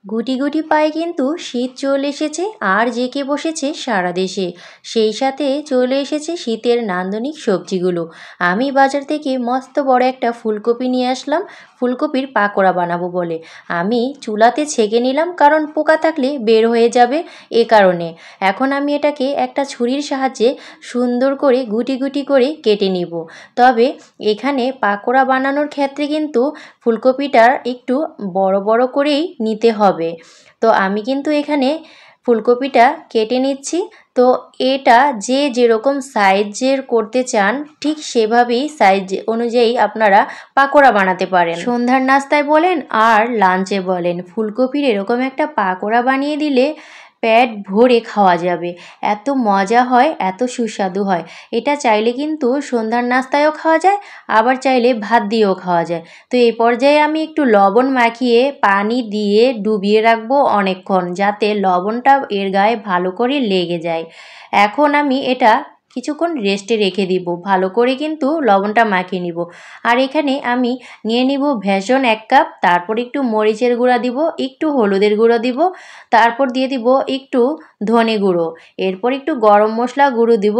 গুটি গুটি পায়ে কিন্তু শীত চলে এসেছে আর জেঁকে বসেছে সারা দেশে। সেই সাথে চলে এসেছে শীতের নান্দনিক সবজিগুলো। আমি বাজার থেকে মস্ত বড় একটা ফুলকপি নিয়ে আসলাম ফুলকপির পাকোড়া বানাবো বলে। আমি চুলাতে ছেঁকে নিলাম কারণ পোকা থাকলে বের হয়ে যাবে এ কারণে। এখন আমি এটাকে একটা ছুরির সাহায্যে সুন্দর করে গুটি গুটি করে কেটে নিব। তবে এখানে পাকোড়া বানানোর ক্ষেত্রে কিন্তু ফুলকপিটা একটু বড় বড় করেই নিতে হবে। তো আমি কিন্তু এখানে ফুলকপিটা কেটে নিচ্ছি। তো এটা যে যেরকম সাইজের করতে চান ঠিক সেভাবেই সাইজ অনুযায়ী আপনারা পাকোড়া বানাতে পারেন। সন্ধ্যার নাস্তায় বলেন আর লাঞ্চে বলেন, ফুলকপির এরকম একটা পাকোড়া বানিয়ে দিলে পেট ভরে খাওয়া যাবে। এত মজা হয়, এত সুস্বাদু হয়। এটা চাইলে কিন্তু সন্ধ্যার নাস্তায়ও খাওয়া যায়, আবার চাইলে ভাত দিয়েও খাওয়া যায়। তো এই পর্যায়ে আমি একটু লবণ মাখিয়ে পানি দিয়ে ডুবিয়ে রাখবো অনেকক্ষণ, যাতে লবণটা এর গায়ে ভালো করে লেগে যায়। এখন আমি এটা কিছুক্ষণ রেস্টে রেখে দিব, ভালো করে কিন্তু লবণটা মাখিয়ে নিব। আর এখানে আমি নিয়ে নিব ভেষণ 1 কাপ, তারপর একটু মরিচের গুঁড়া দিব, একটু হলুদের গুঁড়ো দিব, তারপর দিয়ে দিব একটু ধনে গুঁড়ো, এরপর একটু গরম মশলা গুঁড়ো দিব,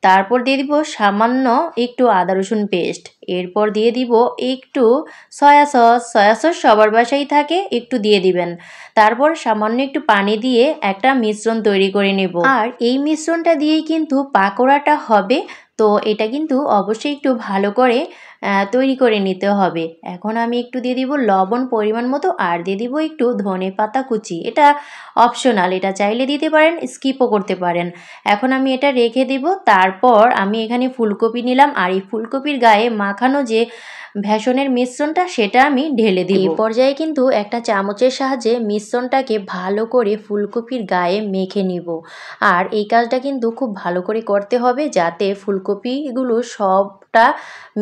তারপর দিয়ে দিব সামান্য একটু আদা রসুন পেস্ট, এরপর দিয়ে দিব একটু সয়া সস সবার বাসায় থাকে, একটু দিয়ে দিবেন। তারপর সামান্য একটু পানি দিয়ে একটা মিশ্রণ তৈরি করে নেব। আর এই মিশ্রণটা দিয়েই কিন্তু পাকোড়াটা হবে। তো এটা কিন্তু অবশ্যই একটু ভালো করে তৈরি করে নিতে হবে। এখন আমি একটু দিয়ে দিব লবণ পরিমাণ মতো, আর দিয়ে দিব একটু ধনে পাতা কুচি। এটা অপশনাল, এটা চাইলে দিতে পারেন, স্কিপও করতে পারেন। এখন আমি এটা রেখে দিব। তারপর আমি এখানে ফুলকপি নিলাম, আর এই ফুলকপির গায়ে মাখানো যে ভেষণের মিশ্রণটা সেটা আমি ঢেলে দিব। এই পর্যায়ে কিন্তু একটা চামচের সাহায্যে মিশ্রণটাকে ভালো করে ফুলকপির গায়ে মেখে নিব। আর এই কাজটা কিন্তু খুব ভালো করে করতে হবে, যাতে ফুলকপিগুলো সবটা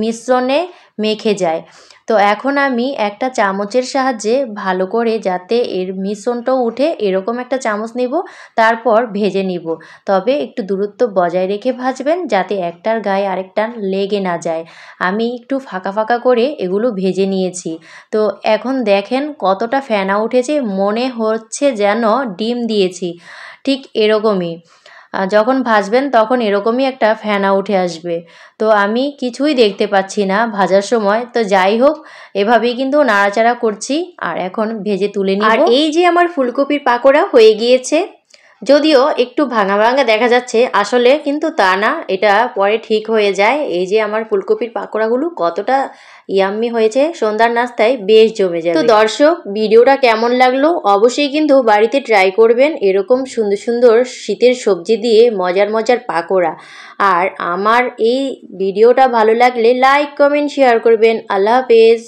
মিশ্রণে মেখে যায়। তো এখন আমি একটা চামচের সাহায্যে ভালো করে যাতে এর মিশ্রণটাও উঠে এরকম একটা চামচ নিব, তারপর ভেজে নিব। তবে একটু দূরত্ব বজায় রেখে ভাজবেন, যাতে একটার গায়ে আরেকটা লেগে না যায়। আমি একটু ফাঁকা ফাঁকা করে এগুলো ভেজে নিয়েছি। তো এখন দেখেন কতটা ফেনা উঠেছে, মনে হচ্ছে যেন ডিম দিয়েছি। ঠিক এরকমই যখন ভাজবেন তখন এরকমই একটা ফেনা উঠে আসবে। তো আমি কিছুই দেখতে পাচ্ছি না ভাজার সময়। তো যাই হোক, এভাবেই কিন্তু নাড়াচাড়া করছি, আর এখন ভেজে তুলে নিব। আর এই যে আমার ফুলকপির পাকোড়া হয়ে গিয়েছে, যদিও একটু ভাঙা ভাঙা দেখা যাচ্ছে, আসলে কিন্তু তা না, এটা পরে ঠিক হয়ে যায়। এই যে আমার ফুলকপির পাকোড়াগুলো কতটা ইয়াম্মি হয়েছে, সন্ধ্যার নাস্তায় বেশ জমে যাবে। তো দর্শক, ভিডিওটা কেমন লাগলো অবশ্যই কিন্তু বাড়িতে ট্রাই করবেন এরকম সুন্দর সুন্দর শীতের সবজি দিয়ে মজার মজার পাকোড়া। আর আমার এই ভিডিওটা ভালো লাগলে লাইক কমেন্ট শেয়ার করবেন। আল্লাহ হাফেজ।